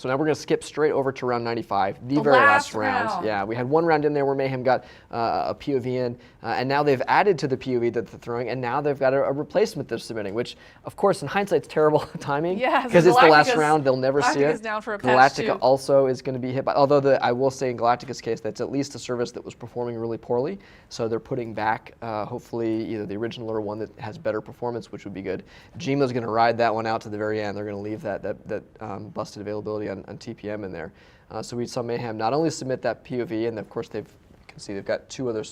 So now we're going to skip straight over to round 95, the very last round. Yeah, we had one round in there where Mayhem got a POV in, and now they've added to the POV that they're throwing, and now they've got a replacement they're submitting, which, of course, in hindsight, it's terrible timing. Yeah, because it's the last round, they'll never see it. Down for a patch Galactica also is going to be hit by, although I will say in Galactica's case, that's at least a service that was performing really poorly, so they're putting back, hopefully, either the original or one that has better performance, which would be good. Jima's going to ride that one out to the very end. They're going to leave that busted availability on TPM in there. So we saw Mayhem not only submit that POV, and of course you can see they've got two other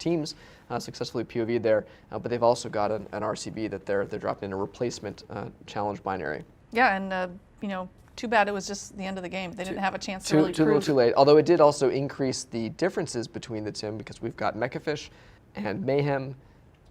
teams successfully POV'd there, but they've also got an RCB that they're dropping in a replacement challenge binary. Yeah, and too bad it was just the end of the game. They didn't have a chance to really prove. Too little too late. Although it did also increase the differences between the two, because we've got Mechafish and Mayhem.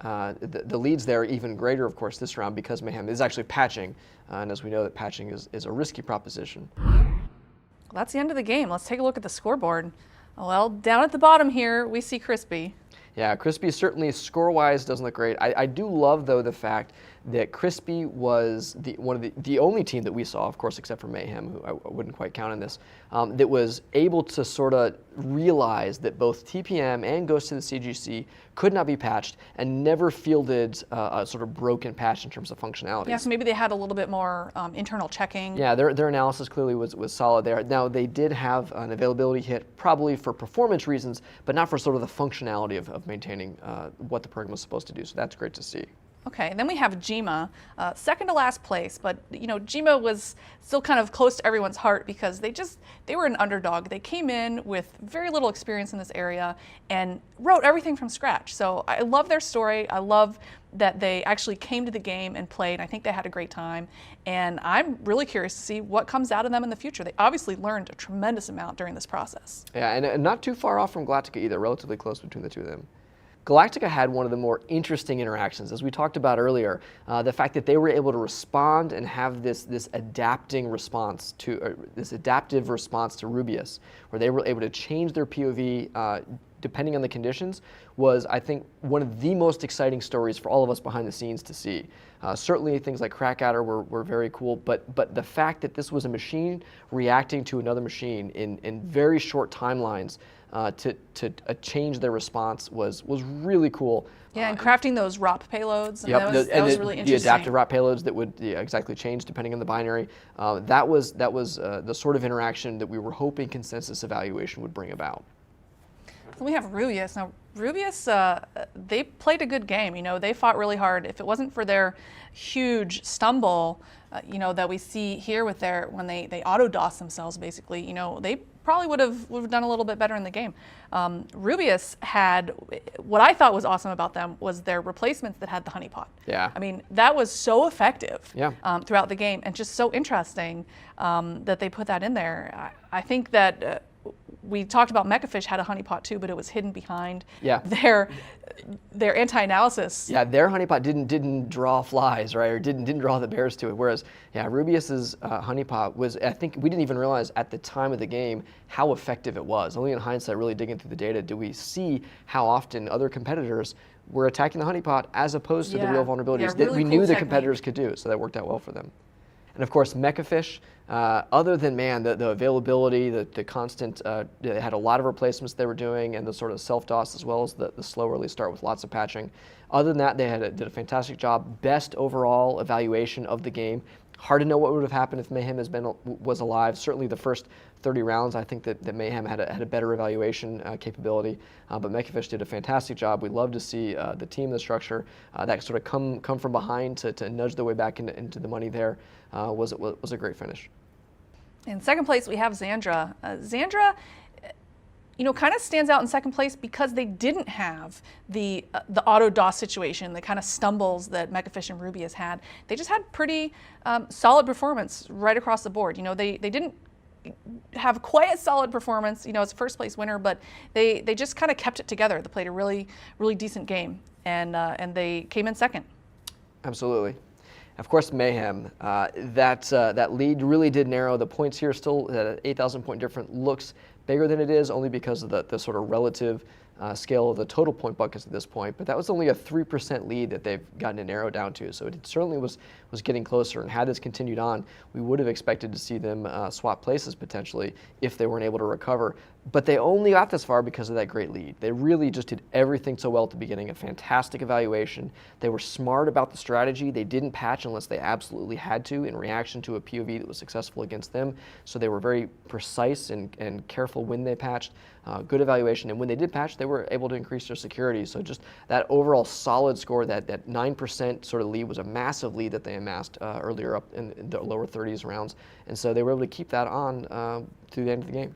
The leads there are even greater, of course, this round because Mayhem is actually patching, and as we know that patching is a risky proposition. Well, that's the end of the game. Let's take a look at the scoreboard. Well, down at the bottom here, we see Crispy. Yeah, Crispy certainly score-wise doesn't look great. I do love, though, the fact that Crispy was one of the only team that we saw, of course, except for Mayhem, who I wouldn't quite count in this, that was able to sort of realize that both TPM and Ghost of the CGC could not be patched and never fielded a sort of broken patch in terms of functionality. Yeah, so maybe they had a little bit more internal checking. Yeah, their analysis clearly was solid there. Now, they did have an availability hit, probably for performance reasons, but not for sort of the functionality of maintaining what the program was supposed to do, so that's great to see. Okay, and then we have Jima, second to last place, but Jima was still kind of close to everyone's heart because they were an underdog. They came in with very little experience in this area and wrote everything from scratch. So I love their story. I love that they actually came to the game and played. I think they had a great time, and I'm really curious to see what comes out of them in the future. They obviously learned a tremendous amount during this process. Yeah, and not too far off from Galactica either, relatively close between the two of them. Galactica had one of the more interesting interactions, as we talked about earlier, the fact that they were able to respond and have this adaptive response to Rubius, where they were able to change their POV depending on the conditions, was, I think, one of the most exciting stories for all of us behind the scenes to see. Certainly things like Krakadder were very cool, but the fact that this was a machine reacting to another machine in very short timelines to change their response was really cool. Yeah, and crafting those ROP payloads. Yep, that was really interesting. The adaptive ROP payloads that would exactly change depending on the binary. That was the sort of interaction that we were hoping consensus evaluation would bring about. We have Rubius. Now, Rubius, they played a good game. They fought really hard. If it wasn't for their huge stumble, that we see here with when they auto-DOS themselves, basically, they probably would have done a little bit better in the game. Rubius had, what I thought was awesome about them was their replacements that had the honeypot. Yeah. I mean, that was so effective yeah. Throughout the game, and just so interesting that they put that in there. I think that we talked about Mechafish had a honeypot too, but it was hidden behind their anti-analysis. Yeah, their honeypot didn't draw flies, right, or didn't draw the bears to it. Whereas, Rubius's honeypot was, I think we didn't even realize at the time of the game how effective it was. Only in hindsight, really digging through the data, do we see how often other competitors were attacking the honeypot as opposed to the real vulnerabilities that we knew the competitors could do. So that worked out well for them. And of course, Mechafish, other than the availability, the constant, they had a lot of replacements they were doing, and the sort of self-DOS as well as the slow early start with lots of patching. Other than that, they did a fantastic job. Best overall evaluation of the game. Hard to know what would have happened if Mayhem was alive. Certainly the first 30 rounds, I think that Mayhem had a better evaluation capability, but Mechafish did a fantastic job. We love to see the team, the structure, that sort of come from behind to nudge their way back into the money there. Was a great finish. In second place, we have Xandra. Xandra, kind of stands out in second place because they didn't have the auto-DOS situation, the kind of stumbles that Mechafish and Rubius had. They just had pretty solid performance right across the board. They didn't have quite a solid performance, as a first place winner, but they just kind of kept it together. They played a really, really decent game, and they came in second. Absolutely. Of course, Mayhem, that lead really did narrow. The points here still, 8,000 point difference looks bigger than it is, only because of the sort of relative scale of the total point buckets at this point, but that was only a 3% lead that they've gotten to narrow down to. So it certainly was getting closer. And had this continued on, we would have expected to see them swap places potentially if they weren't able to recover. But they only got this far because of that great lead. They really just did everything so well at the beginning, a fantastic evaluation. They were smart about the strategy. They didn't patch unless they absolutely had to in reaction to a POV that was successful against them. So they were very precise and careful when they patched. Good evaluation. And when they did patch, they were able to increase their security. So just that overall solid score, that 9% sort of lead was a massive lead that they amassed earlier up in the lower 30s rounds. And so they were able to keep that on through the end of the game.